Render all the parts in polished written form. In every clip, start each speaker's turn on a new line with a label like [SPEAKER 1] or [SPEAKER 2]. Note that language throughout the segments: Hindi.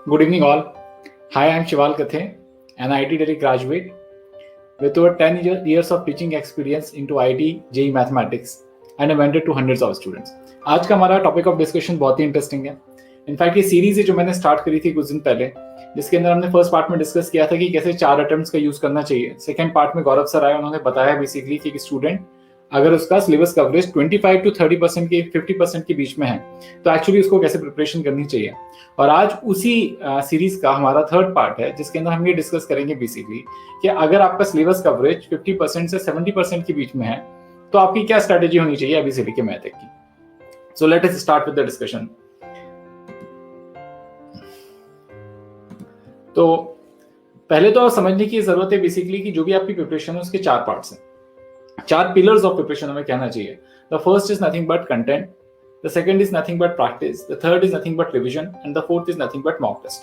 [SPEAKER 1] Good evening, all. Hi, I'm Shival Kathe, an IIT Delhi graduate with over 10 years of teaching experience into IT, JEE Mathematics, and a mentor to hundreds of students. आज का हमारा टॉपिक ऑफ डिस्कशन बहुत ही इंटरेस्टिंग है. इनफैक्ट ये सीरीज है जो मैंने स्टार्ट करी थी कुछ दिन पहले, जिसके अंदर हमने फर्स्ट पार्ट में डिस्कस किया था कि कैसे 4 अटेम्प्ट्स का यूज करना चाहिए. सेकंड पार्ट में गौरव सर आए, उन्होंने बताया बेसिकली कि स्टूडेंट अगर उसका सिलेबस कवरेज 25 to 30% के 50% के बीच में है तो एक्चुअली उसको कैसे प्रिपरेशन करनी चाहिए. और आज उसी सीरीज का हमारा थर्ड पार्ट है, जिसके अंदर हम ये डिस्कस करेंगे बेसिकली कि अगर आपका सिलेबस कवरेज 50% से 70% के बीच में है तो आपकी क्या स्ट्रेटेजी होनी चाहिए अभी से लेके मैथ तक की. So let us start with the discussion. तो पहले तो समझने की जरूरत है बेसिकली कि जो भी आपकी प्रिपरेशन है उसके 4 पार्ट्स हैं, 4 पिलर्स ऑफ प्रिपरेशन हमें कहना चाहिए. The first is nothing but content, the second is nothing but practice, the third is nothing but revision and the fourth is nothing but mock test.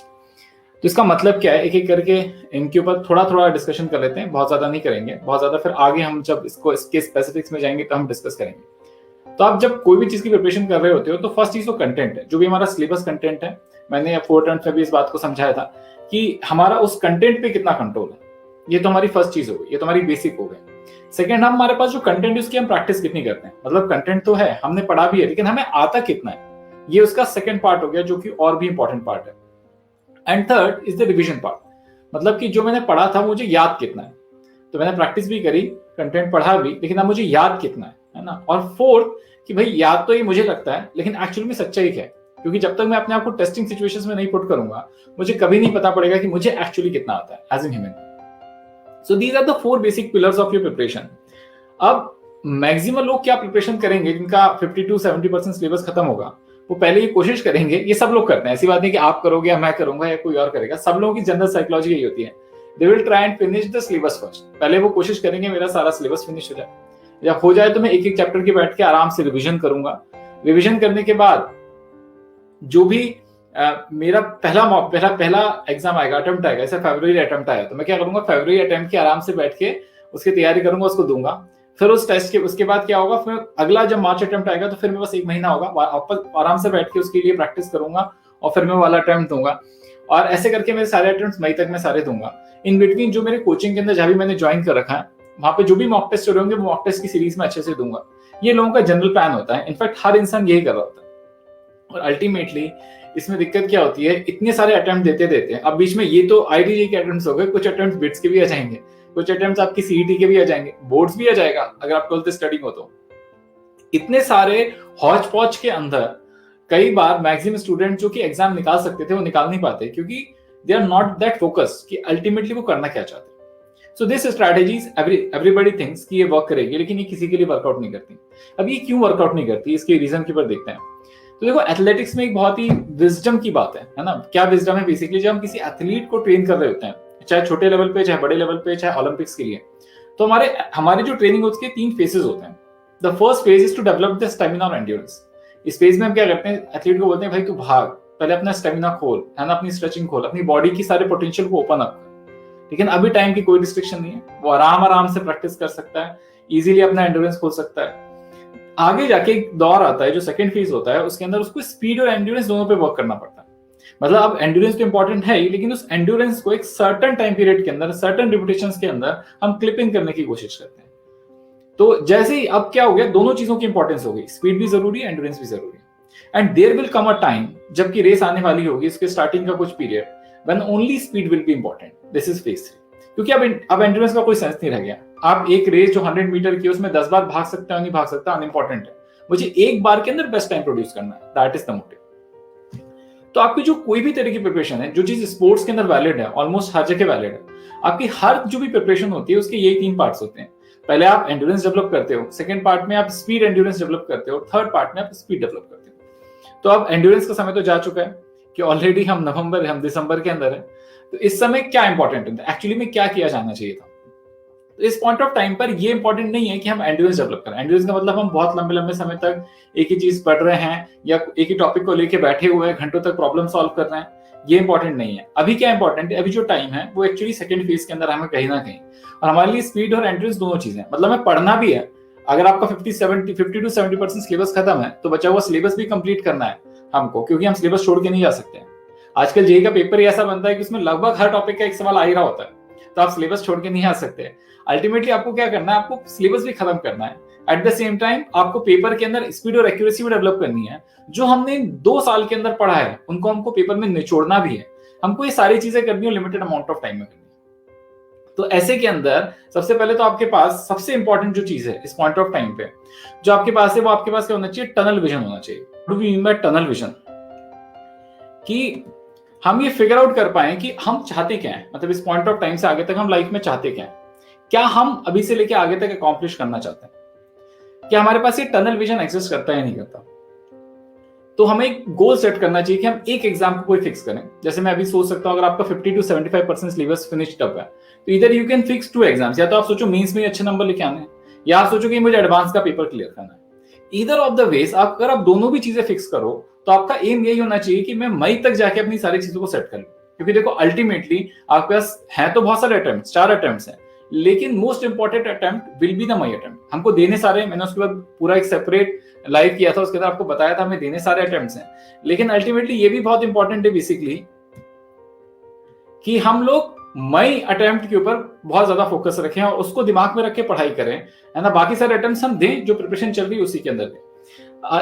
[SPEAKER 1] तो इसका मतलब क्या है, एक एक करके इनके ऊपर थोड़ा थोड़ा डिस्कशन कर लेते हैं, बहुत ज्यादा नहीं करेंगे. बहुत ज्यादा फिर आगे हम जब इसके स्पेसिफिक्स में जाएंगे तो हम डिस्कस करेंगे. तो आप जब कोई भी चीज की प्रिपरेशन कर रहे होते हो तो फर्स्ट चीज तो कंटेंट है, जो भी हमारा सिलेबस कंटेंट है. मैंने 4 अटेम्प्ट में भी इस बात को समझाया था कि हमारा उस कंटेंट पे कितना कंट्रोल है. ये तो हमारी फर्स्ट चीज हो गई, ये तो हमारी बेसिक हो गई. सेकंड, हमारे पास जो कंटेंट है उसकी हम प्रैक्टिस कितनी करते हैं. मतलब कंटेंट तो है, हमने पढ़ा भी है, लेकिन हमें आता कितना है, ये उसका सेकंड पार्ट हो गया, जो कि और भी इंपॉर्टेंट पार्ट है. And third is the revision part, मतलब कि जो मैंने पढ़ा था मुझे याद कितना है. तो मैंने प्रैक्टिस भी करी, कंटेंट पढ़ा भी, लेकिन अब मुझे याद कितना है ना. और फोर्थ कि भाई याद तो ये मुझे लगता है, लेकिन एक्चुअली में सच्चाई क्या है, क्योंकि जब तक मैं अपने आप को टेस्टिंग सिचुएशंस में नहीं पुट करूंगा मुझे कभी नहीं पता पड़ेगा कि मुझे एक्चुअली कितना आता है as an human. So these are the 4 basic pillars of your preparation. अब मैक्सिमम लोग क्या प्रिपरेशन करेंगे जिनका 50 to 70% सिलेबस खत्म होगा, वो पहले ये कोशिश करेंगे. ये सब लोग करते हैं, ऐसी बात नहीं कि आप करोगे या मैं करूंगा या कोई और करेगा. सब लोगों की जनरल साइकोलॉजी यही होती है, they will try and finish the syllabus first. पहले वो कोशिश करेंगे मेरा सारा सिलेबस फिनिश हो जाए. जब हो जाए तो मैं एक एक चैप्टर के बैठ के आराम से रिविजन करूंगा. रिविजन करने के बाद जो भी मेरा पहला एग्जाम आएगा, अटेम्प्ट आएगा, जैसे फरवरी अटेम्प्ट आया, तो मैं क्या करूंगा, फरवरी अटेम्प्ट की आराम से बैठ के उसकी तैयारी करूंगा, उसको दूंगा. फिर उस टेस्ट के उसके बाद क्या होगा, फिर अगला जब मार्च अटेम्प्ट आएगा तो फिर मेरे पास 1 महीना होगा, वापस आराम से बैठ के उसके लिए प्रैक्टिस करूंगा और फिर मैं वाला अटेम्प्ट दूंगा. और ऐसे करके मेरे सारे अटेम्प्ट मई तक मैं सारे दूंगा. इन बिटवीन जो मेरे कोचिंग के अंदर जहाँ भी मैंने ज्वाइन कर रखा है, वहां पे जो भी मॉक टेस्ट हो रहे होंगे वो मॉक टेस्ट की सीरीज में अच्छे से दूंगा. ये लोगों का जनरल प्लान होता है. इनफैक्ट हर इंसान यही कर रहा होता है. और अल्टीमेटली इसमें दिक्कत क्या होती है, इतने सारे अटेम्प्ट देते देते अब बीच में ये तो आईटीजे के अटेम्प्ट्स हो गए, कुछ अटेम्प्ट्स बिट्स के भी आ जाएंगे, कुछ अटेम्प्ट्स आपकी सीईटी के भी आ जाएंगे, बोर्ड्स भी आ जाएगा अगर आप 12th स्टडी हो तो. इतने सारे हौच पौच के अंदर कई बार मैक्सिमम स्टूडेंट जो कि एग्जाम निकाल सकते थे वो निकाल नहीं पाते, क्योंकि they are not that focused कि अल्टीमेटली वो करना क्या चाहते. So this strategies everybody thinks कि ये वर्क करेगी, लेकिन ये किसी के लिए वर्कआउट नहीं करती. अब ये क्यों वर्कआउट नहीं करती, इसके रीजन के ऊपर देखते हैं. तो देखो, एथलेटिक्स में एक बहुत ही विजडम की बात है ना. क्या विजडम है, बेसिकली जब हम किसी एथलीट को ट्रेन कर रहे होते हैं, चाहे छोटे लेवल पे, चाहे बड़े लेवल पे, चाहे ओलंपिक्स के लिए, तो हमारी जो ट्रेनिंग होती है 3 फेजेस होते हैं. The first phase is to develop the stamina और एंड्योरेंस. इस फेज में हम क्या करते हैं, एथलीट को बोलते हैं भाई तू भाग, पहले अपना स्टेमिना खोल, है ना, अपनी स्ट्रेचिंग खोल, अपनी बॉडी की सारे पोटेंशियल को ओपन अप कर. लेकिन अभी टाइम की कोई रिस्ट्रिक्शन नहीं है, वो आराम से प्रैक्टिस कर सकता है, इजीली अपना एंड्योरेंस खोल सकता है. आगे जाके एक दौर आता है जो सेकंड फेज होता है, उसके अंदर उसको स्पीड और एंड्योरेंस दोनों पे वर्क करना पड़ता है. मतलब अब एंड्योरेंस तो इंपॉर्टेंट है ही, लेकिन उस एंड्योरेंस को एक सर्टेन टाइम पीरियड के अंदर, सर्टेन रिपीटेशंस के अंदर हम क्लिपिंग करने की कोशिश करते हैं. तो जैसे ही अब क्या हो गया, दोनों चीजों की इंपॉर्टेंस हो गई, स्पीड भी जरूरी है, एंड्योरेंस भी जरूरी है. And there will come a time जबकि रेस आने वाली होगी, इसके स्टार्टिंग का कुछ period, when only speed will be important. This is phase 3. क्योंकि अब एंड्योरेंस का कोई सेंस नहीं रह गया. आप एक रेस जो 100 मीटर की, उसमें 10 बार भाग सकते हो नहीं भाग सकता, अनइंपॉर्टेंट है. मुझे एक बार के अंदर बेस्ट टाइम प्रोड्यूस करना है, दैट इज द मोटिव. तो आपकी जो कोई भी तरह की प्रिपरेशन है, जो चीज स्पोर्ट्स के अंदर वैलिड है, ऑलमोस्ट हर जगह वैलिड है, आपकी हर जो भी प्रिपरेशन होती है उसके यही 3 पार्ट्स होते हैं. पहले आप एंड्योरेंस डेवलप करते हो, सेकंड पार्ट में आप स्पीड एंड्योरेंस डेवलप करते हो, थर्ड पार्ट में आप स्पीड डेवलप करते हो. तो अब एंड्योरेंस का समय तो जा चुका है कि ऑलरेडी हम दिसंबर के अंदर है. तो इस समय क्या इंपॉर्टेंट है, एक्चुअली में क्या किया जाना चाहिए था. तो इस पॉइंट ऑफ टाइम पर ये इंपॉर्टेंट नहीं है कि हम एंड्योरेंस डेवलप करें. एंड्योरेंस का मतलब हम बहुत लंबे समय तक एक ही चीज पढ़ रहे हैं या एक ही टॉपिक को लेके बैठे हुए हैं, घंटों तक प्रॉब्लम सॉल्व कर रहे हैं, ये इंपॉर्टेंट नहीं है. अभी क्या इंपॉर्टेंट है, अभी जो टाइम है वो एक्चुअली सेकंड फेज के अंदर हमें कहीं ना कहीं, और हमारे लिए स्पीड और एंड्योरेंस दोनों चीजें, मतलब हमें पढ़ना भी है. अगर आपका 50 to 70% सिलेबस खत्म है तो बचा हुआ सिलेबस भी कंप्लीट करना है हमको, क्योंकि हम सिलेबस छोड़ के नहीं जा सकते. आजकल जेईई का पेपर ही ऐसा बनता है कि उसमें लगभग हर टॉपिक का एक सवाल आ ही रहा होता है, तो आप सिलेबस छोड़ के नहीं आ सकते। अल्टीमेटली आपको क्या करना है, आपको सिलेबस भी खत्म करना है, एट द सेम टाइम आपको पेपर के अंदर स्पीड और एक्यूरेसी भी डेवलप करनी है। जो हमने 2 साल के अंदर पढ़ा है उनको हमको पेपर में निचोड़ना भी है, हमको ये सारी चीजें करनी है लिमिटेड अमाउंट ऑफ टाइम में करनी है। तो ऐसे के अंदर सबसे पहले तो आपके पास सबसे इंपॉर्टेंट जो चीज है इस पॉइंट ऑफ टाइम पे जो आपके पास है, वो आपके पास क्या होना चाहिए, टनल विजन होना चाहिए। What do we mean by tunnel vision? कि हम ये फिगर आउट कर पाए कि हम चाहते क्या है, मतलब इस पॉइंट ऑफ टाइम से आगे तक हम लाइफ में चाहते क्या है, क्या हम अभी से लेके आगे तक अकॉम्प्लिश करना चाहते हैं, क्या हमारे पास ये टनल विजन एग्जिस्ट करता है या नहीं करता। तो हमें एक गोल सेट करना चाहिए कि हम एक एग्जाम को कोई फिक्स करें। जैसे मैं अभी सोच सकता हूं अगर आपका 50 to 75% सिलेबस फिनिश्ड अप है, तो इधर यू कैन फिक्स 2 एग्जाम्स, या तो आप सोचो मेंस में अच्छे नंबर लेके आने हैं, या आप सोचो कि मुझे एडवांस का पेपर क्लियर करना है। ईदर ऑफ द वेज अगर आप दोनों भी चीजें फिक्स करो तो आपका एम यही होना चाहिए कि मैं मई तक जाके अपनी सारी चीजों को सेट कर लूं। क्योंकि देखो अल्टीमेटली आपके पास है तो बहुत सारे अटेम्प्ट, 4 अटेम्प्ट्स हैं, लेकिन most important attempt will be the May attempt. हमको देने सारे, मैंने उसके बाद पूरा एक सेपरेट लाइव किया था, उसके अंदर आपको बताया था हमें देने सारे अटेम्प्ट्स हैं, लेकिन अल्टीमेटली ये भी बहुत इंपॉर्टेंट है बेसिकली कि हम लोग मई अटेम्प्ट के ऊपर बहुत ज्यादा फोकस रखें और उसको दिमाग में रख के पढ़ाई करें, है ना। बाकी सारे अटेम्प्ट्स हम दें, जो प्रिपरेशन चल रही है उसी के अंदर दें।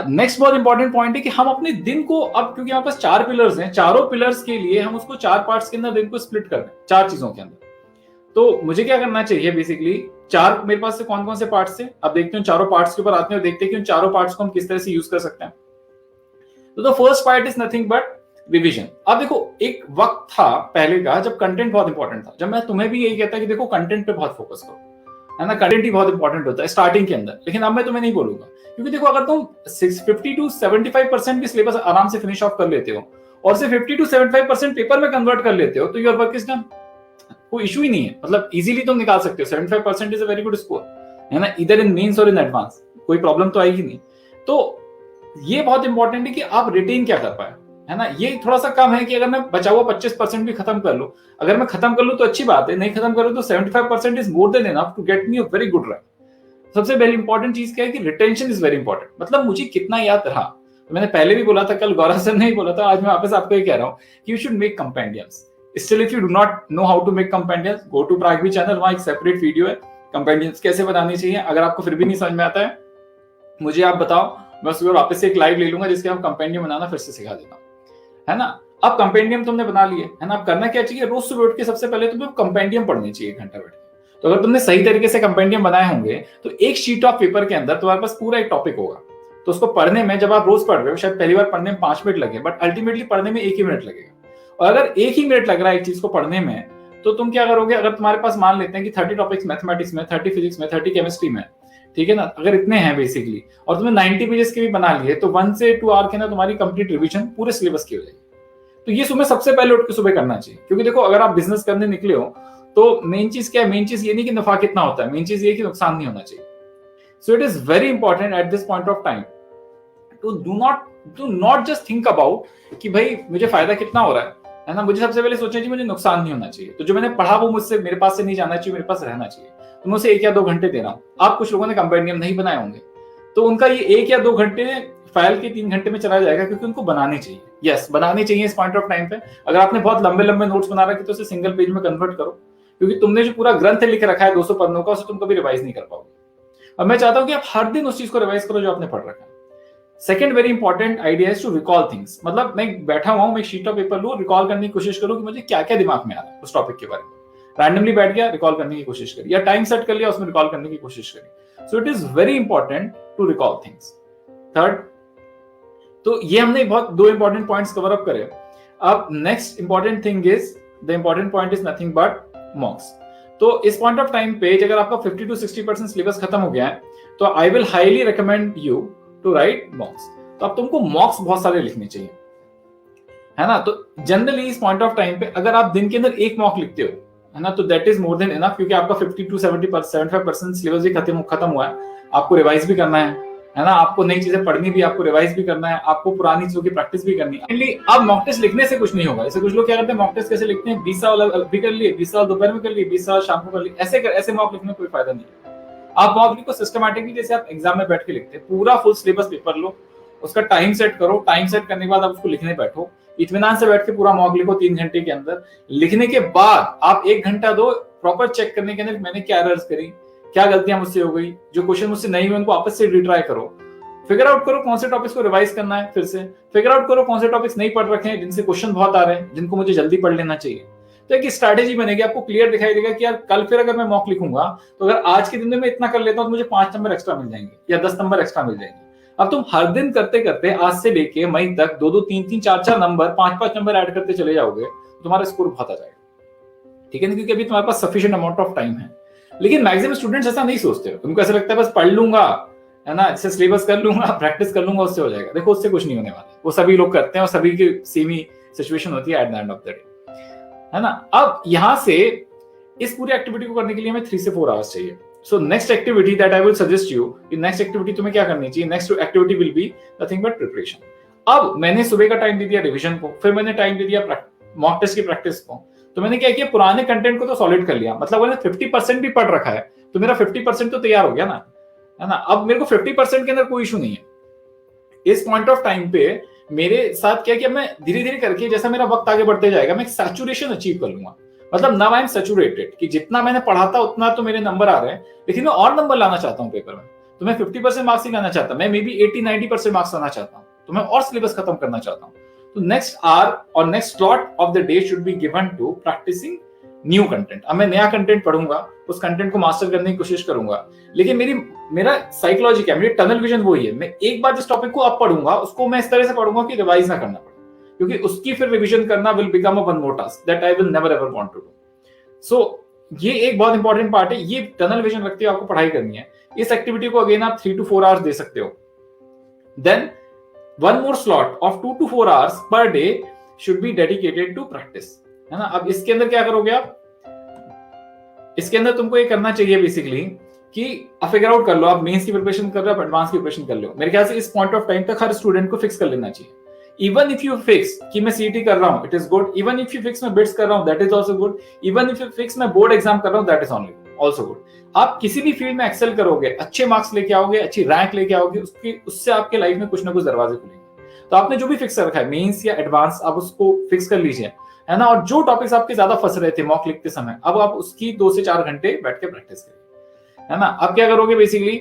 [SPEAKER 1] नेक्स्ट बहुत इंपॉर्टेंट पॉइंट है कि हम अपने दिन को, अब क्योंकि हमारे पास 4 पिलर्स हैं, चारों पिलर्स के लिए हम उसको 4 पार्ट्स के अंदर दिन को स्प्लिट कर दें, 4 चीजों के अंदर। तो मुझे क्या करना चाहिए बेसिकली, 4 मेरे पास से कौन कौन से पार्ट्स हैं, अब देखते हैं चारों पार्ट्स के ऊपर आते हैं और देखते हैं कि उन चारों पार्ट्स को हम किस तरह से यूज कर सकते हैं। तो the first part is nothing but revision. अब देखो एक वक्त था पहले का जब कंटेंट बहुत इंपॉर्टेंट था, जब मैं तुम्हें भी यही कहता कि देखो कंटेंट पे बहुत फोकस करो, है ना, कंटेंट ही बहुत इंपॉर्टेंट होता है स्टार्टिंग के अंदर। लेकिन अब मैं तुम्हें नहीं बोलूंगा, क्योंकि देखो अगर तुम 50 to 75% भी सिलेबस आराम से फिनिश ऑफ कर लेते हो और सिर्फ 50 to 75% पेपर में कन्वर्ट कर लेते हो तो योर वर्क इज डन, कोई इशू ही नहीं है, मतलब इजीली तुम निकाल सकते हो। 75% is a very good score, है ना, इधर इन मेंस और इन एडवांस, कोई प्रॉब्लम तो आएगी नहीं। तो ये बहुत इंपॉर्टेंट है कि आप रिटेन क्या कर पाए, है ना। ये थोड़ा सा कम है कि अगर मैं बचा हुआ 25% भी खत्म कर लूं, अगर मैं खत्म कर लूं तो अच्छी बात है, नहीं खत्म करूं तो 75% is more than enough to get me a very good rank. सबसे पहली इंपॉर्टेंट चीज क्या है कि रिटेंशन इज वेरी इंपॉर्टेंट, मतलब मुझे कितना याद रहा। तो मैंने पहले भी बोला था, कल गौरव सर ने ही बोला था, आज मैं वापस आपको ये कह रहा हूँ कि you should make compendiums. Still if you do not know how to make compendiums, go to प्रागवी चैनल, वहां एक सेपरेट वीडियो है कंपेंडियम्स कैसे बनानी चाहिए। अगर आपको फिर भी नहीं समझ में आता है मुझे आप बताओ, मैं उसके बाद वापस से एक लाइव ले लूंगा जिसके हम कंपेंडियम बनाना फिर से सिखा देता हूँ, है ना। अब कंपेंडियम तुमने बना लिए, है ना, अब करना क्या चाहिए, रोज सुबह उठ के सबसे पहले तुम्हें कंपेंडियम पढ़नी चाहिए 1 घंटा बैठ के। तो अगर तुमने सही तरीके से कंपेंडियम बनाए होंगे तो एक शीट ऑफ पेपर के अंदर तुम्हारे पास पूरा एक टॉपिक होगा। तो उसको पढ़ने में, जब आप रोज पढ़ रहे हो, शायद पहली बार पढ़ने में 5 मिनट लगे, बट अल्टीमेटली पढ़ने में 1 ही मिनट लगेगा। और अगर 1 ही मिनट लग रहा है एक चीज को पढ़ने में, तो तुम क्या करोगे, अगर तुम्हारे पास मान लेते हैं कि 30 टॉपिक्स मैथमेटिक्स में, 30 फिजिक्स में, 30 केमिस्ट्री में, ठीक है ना, अगर इतने हैं बेसिकली, और तुमने 90 पेजेस के भी बना लिए, तो 1 से 2 आवर के ना तुम्हारी कंप्लीट रिवीजन पूरे सिलेबस की हो जाएगी। तो ये सुबह सबसे पहले उठ के सुबह करना चाहिए, क्योंकि देखो अगर आप बिजनेस करने निकले हो तो मेन चीज क्या है, मेन चीज ये नहीं कि नफा कितना होता है, मेन चीज ये कि नुकसान नहीं होना चाहिए। So it is very important at this point of time to do not just think about कि भाई मुझे फायदा कितना हो रहा है ना, मुझे सबसे पहले सोचना चाहिए मुझे नुकसान नहीं होना चाहिए। तो जो मैंने पढ़ा वो मुझसे, मेरे पास से नहीं जाना चाहिए, मेरे पास रहना चाहिए। तो मैं उसे 1 या 2 घंटे दे रहा हूँ। आप कुछ लोगों ने कंपेंडियम नहीं बनाए होंगे तो उनका ये 1 या 2 घंटे फाइल के 3 घंटे में चला जाएगा, क्योंकि उनको बनाने चाहिए। यस, बनाने चाहिए इस पॉइंट ऑफ टाइम पे। अगर आपने बहुत लंबे लंबे नोट्स बना रखे तो उसे सिंगल पेज में कन्वर्ट करो, क्योंकि तुमने जो पूरा ग्रंथ लिख रखा है 200 पन्नों का, उसे तुम कभी रिवाइज नहीं कर पाओगे। अब मैं चाहता हूं कि आप हर दिन उस चीज को रिवाइज करो जो आपने पढ़ रखा है। Second very important idea is to recall things. मतलब मैं बैठा हुआ हूं, मैं एक शीट ऑफ पेपर लूं, रिकॉल करने की कोशिश करूं कि मुझे क्या क्या दिमाग में आ रहा है उस टॉपिक के बारे में। रैंडमली बैठ गया, रिकॉल करने की कोशिश करी, या टाइम सेट कर लिया, उसमें रिकॉल करने की कोशिश करी। So it is very important to recall things. Third, तो ये हमने बहुत 2 इंपॉर्टेंट पॉइंट्स कवर अप करे। अब next important thing is, the important point is nothing but मॉक्स। तो इस पॉइंट ऑफ टाइम पे अगर आपका 50 to 60% सिलेबस खत्म हो गया है तो I will highly recommend you to write mocks. तो अब तुमको मॉक्स बहुत सारे लिखने चाहिए, है ना। तो जनरली इस पॉइंट ऑफ टाइम पे अगर आप दिन के अंदर 1 मॉक लिखते हो, है ना, तो that is more than enough, क्योंकि आपका 50 to 75% सिलेबस भी खत्म हुआ है। आपको रिवाइज भी करना है ना, आपको नई चीजें पढ़नी भी, आपको रिवाइज भी करना है, आपको पुरानी चीजों की प्रैक्टिस भी करनी है। अब मॉक टेस्ट लिखने से कुछ नहीं होगा। जैसे कुछ लोग क्या करते हैं, मॉक टेस्ट कैसे लिखते हैं, 20 सवाल अभी कर लिए, 20 सवाल दोपहर में कर लिए, 20 सवाल शाम को कर लिए, ऐसे मॉक लिखने में कोई फायदा नहीं है। आप मॉक लिखो सिस्टमैटिकली, जैसे आप एग्जाम में बैठ के लिखते हैं। पूरा फुल सिलेबस पेपर लो, उसका टाइम सेट करो, टाइम सेट करने के बाद आप उसको लिखने बैठो। इत्मीनान से बैठ के पूरा मॉक लिखो 3 घंटे के अंदर। लिखने के बाद आप 1 घंटा दो प्रॉपर चेक करने के अंदर मैंने क्या एरर्स करी, क्या गलतियां मुझसे हो गई, जो क्वेश्चन मुझसे नहीं हुए उनको वापस से रिट्राई करो, फिगर आउट करो कौन से टॉपिक्स को रिवाइज करना है, फिर से फिगर आउट करो कौन से टॉपिक्स नहीं पढ़ रखे हैं, जिनसे क्वेश्चन बहुत आ रहे हैं, जिनको मुझे जल्दी पढ़ लेना चाहिए। तो एक स्ट्रैटेजी बनेगी, आपको क्लियर दिखाई देगा कि यार कल फिर अगर मैं मॉक लिखूंगा तो अगर आज के दिन में मैं इतना कर लेता हूं तो मुझे 5 नंबर एक्स्ट्रा मिल जाएंगे या 10 नंबर एक्स्ट्रा मिल जाएंगे। अब तुम हर दिन करते करते आज से लेके मई तक 2-2, 3-3, 4-4 नंबर, 5-5 नंबर ऐड करते चले जाओगे तो तुम्हारा स्कोर बहुत आ जाएगा, ठीक है ना, क्योंकि अभी तुम्हारे पास सफिशिएंट अमाउंट ऑफ टाइम है। लेकिन मैक्सिमम स्टूडेंट्स ऐसा नहीं सोचते, उनको ऐसा लगता है बस पढ़ लूंगा, है ना, इससे सिलेबस कर लूंगा, प्रैक्टिस कर लूंगा, उससे हो जाएगा। देखो उससे कुछ नहीं होने वाला, वो सभी लोग करते हैं और सभी की सेम ही सिचुएशन होती है at the end of the day, है ना। अब यहां से इस पूरी एक्टिविटी को करने के लिए हमें 3 से 4 आवर्स चाहिए। So next activity that I will suggest you, next activity तुम्हें क्या करनी चाहिए, next activity will be nothing but preparation. अब मैंने सुबह का टाइम दे दिया रिवीजन को, फिर मैंने टाइम दे दिया मॉक टेस्ट की प्रैक्टिस को। तो मैंने क्या किया, पुराने कंटेंट को तो सॉलिड कर लिया, मतलब मैंने 50% भी पढ़ रखा है तो मेरा 50% तो तैयार हो गया ना, है ना। अब मेरे को 50% के अंदर कोई इशू नहीं है। इस पॉइंट ऑफ टाइम पे मेरे साथ क्या किया, मैं धीरे धीरे करके जैसा मेरा वक्त आगे बढ़ते जाएगा मैं सैचुरेशन अचीव कर लूंगा। मतलब नाउ आई एम सैचुरेटेड कि जितना मैंने पढ़ा था उतना तो मेरे नंबर आ रहे हैं, लेकिन मैं और नंबर लाना चाहता हूं पेपर में। तो मैं 50% मार्क्स ही लाना चाहता, मैं मे बी 80-90% मार्क्स लाना चाहता हूं, तो मैं और सिलेबस खत्म करना चाहता हूं। तो नेक्स्ट आवर और next slot of the day should be given to practicing new content. अब मैं नया कंटेंट पढ़ूंगा, उस कंटेंट को मास्टर करने की कोशिश करूंगा, लेकिन मेरा साइकोलॉजी क्या है, मेरी टनल विजन वही है, मैं एक बार जिस टॉपिक को अब पढ़ूंगा उसको मैं इस तरह से पढ़ूंगा कि रिवाइज ना करना पड़े, क्योंकि उसकी फिर रिवीजन करना will become a one more task that I will never ever want to do. So ये एक बहुत इंपॉर्टेंट पार्ट है, ये टनल विजन रखते हुए आपको पढ़ाई करनी है। इस एक्टिविटी को अगेन आप 3 to 4 आवर्स दे सकते हो। Then one more slot of 2 to 4 hours per day should be dedicated to practice, है ना। अब इसके अंदर क्या करोगे आप, इसके अंदर तुमको ये करना चाहिए बेसिकली कि आप फिगर आउट कर लो, आप मेंस की प्रिपरेशन कर रहे हो, एडवांस की प्रिपरेशन कर लो। मेरे ख्याल से इस पॉइंट ऑफ टाइम तक हर स्टूडेंट को फिक्स कर लेना चाहिए। इवन इफ यू फिक्स कि मैं सीईटी कर रहा हूं, it is good. Even if you fix मैं बिट्स कर रहा हूं, that is also good. Even if you fix मैं बोर्ड एग्जाम कर रहा हूं, दैट इज आल्सो गुड। आप किसी भी फील्ड में एक्सेल करोगे, अच्छे मार्क्स लेके आओगे, अच्छी रैंक लेके आओगे, उससे आपके लाइफ में कुछ ना कुछ दरवाजे खुलेंगे। तो आपने जो भी फिक्स कर रखा है मेंस या एडवांस, आप उसको फिक्स कर लीजिए, है ना। और जो टॉपिक्स आपके ज्यादा फंस रहे थे मॉक लिखते समय, अब आप उसकी 2 से 4 घंटे बैठ के प्रैक्टिस करिए, है ना। अब क्या करोगे बेसिकली,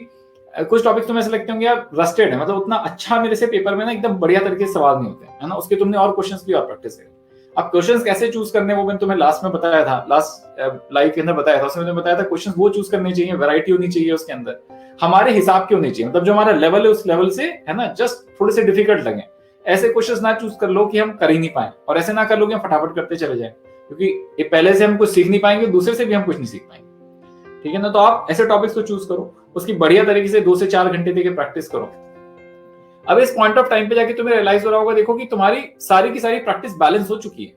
[SPEAKER 1] कुछ टॉपिक्स तो ऐसे लगते होंगे यार रस्टेड है, मतलब उतना अच्छा मेरे से पेपर में ना एकदम बढ़िया तरीके से सवाल नहीं होते, है ना। उसके तुमने और क्वेश्चंस की और प्रैक्टिस करी। अब क्वेश्चंस कैसे चूज करने वो मैंने तुम्हें लास्ट में बताया था, लास्ट लाइव के अंदर बताया था। उसमें मैंने बताया था क्वेश्चंस वो चूज करने चाहिए, वैरायटी होनी चाहिए उसके अंदर, हमारे हिसाब के होने चाहिए, मतलब जो हमारा लेवल है उस लेवल से, है ना, जस्ट थोड़े से डिफिकल्ट लगे। ऐसे क्वेश्चंस ना चूज कर लो कि हम कर ही नहीं पाए, और ऐसे ना कर लो कि हम फटाफट करते चले जाए, क्योंकि ये पहले से हम कुछ सीख नहीं पाएंगे, दूसरे से भी हम कुछ नहीं सीख पाएंगे, ठीक है ना। तो आप ऐसे टॉपिक्स को चूज करो, उसकी बढ़िया तरीके से 2 से 4 घंटे देके प्रैक्टिस करो। अब इस पॉइंट ऑफ टाइम पे जाके तुम्हें रियलाइज हो रहा होगा, देखो कि तुम्हारी सारी की सारी प्रैक्टिस बैलेंस हो चुकी है।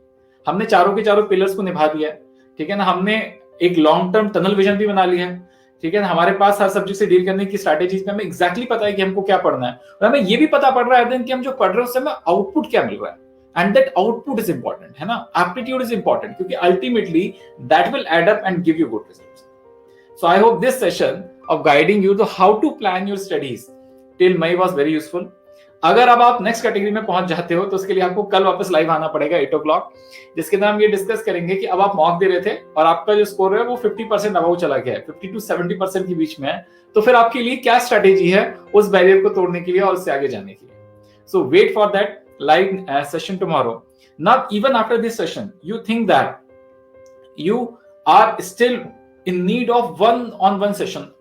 [SPEAKER 1] हमने चारों के चारों पिलर्स को निभा दिया है, ठीक है ना। हमने एक लॉन्ग टर्म टनल विजन भी बना लिया है, ठीक है ना। हमारे पास हर सब्जेक्ट से डील करने की स्ट्रैटेजीज में हमें एग्जैक्टली पता है कि हमको क्या पढ़ना है, और हमें ये भी पता पड़ रहा है कि हम जो पढ़ रहे हैं उससे हमें आउटपुट क्या मिल रहा है, and that output is important, है ना। एप्टीट्यूड इज इंपॉर्टेंट, क्योंकि ultimately that will add up and give you good results. So I hope this session of guiding you to how to plan your studies till May was very useful. अगर अब आप नेक्स्ट कैटेगरी में पहुंच जाते हो तो उसके लिए आपको कल वापस लाइव आना पड़ेगा 8 o'clock, जिसके अंदर हम ये डिस्कस करेंगे कि अब आप मॉक दे रहे थे और आपका जो स्कोर है वो 50% अबव चला गया है, 50 to 70% के बीच में है, तो फिर आपके लिए क्या स्ट्रेटेजी है उस बैरियर को तोड़ने के लिए और उससे आगे जाने के लिए। So wait for that live session tomorrow. Now even after this session you think that you are still in need of one-on-one session,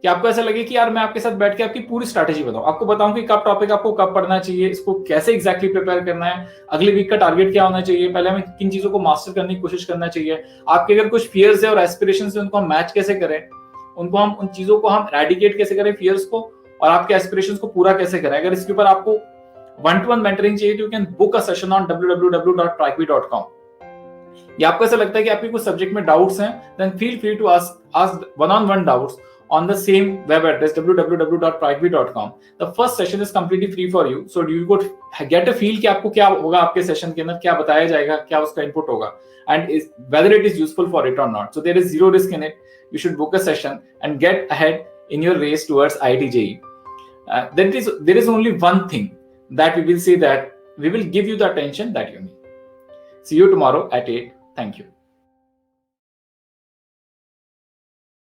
[SPEAKER 1] कि आपको ऐसा लगे कि यार मैं आपके साथ बैठ के आपकी पूरी स्ट्रैटेजी बताऊं, आपको बताऊं कि कब टॉपिक आपको कब पढ़ना चाहिए, इसको कैसे एग्जैक्टली प्रिपेयर करना है, अगले वीक का टारगेट क्या होना चाहिए, पहले हमें किन चीजों को मास्टर करने की कोशिश करना चाहिए, आपके अगर कुछ फियर्स है और एस्पिरेशंस है उनको हम मैच कैसे करें, उनको हम उन चीजों को हम एरेडिकेट कैसे करें फियर्स को, और आपके एस्पिरेशंस को पूरा कैसे करें। अगर इसके ऊपर आपको 1-to-1 मेंटरिंग चाहिए तो you can book a session on www.trikvi.com। या आपको ऐसा लगता है कि आपके कुछ सब्जेक्ट में डाउट्स हैं, then feel free to ask one-on-one doubts on the same web address www.trikvi.com. The first session is completely free for you, so you could get a feel कि आपको क्या होगा आपके सेशन के अंदर, क्या बताया जाएगा, क्या उसका इनपुट होगा, and whether it is useful for it or not. So there is zero risk in it. You should book a session and get ahead in your race towards IIT JEE. There is only one thing that we will say that we will give you the attention that you need. See you tomorrow at 8. Thank you.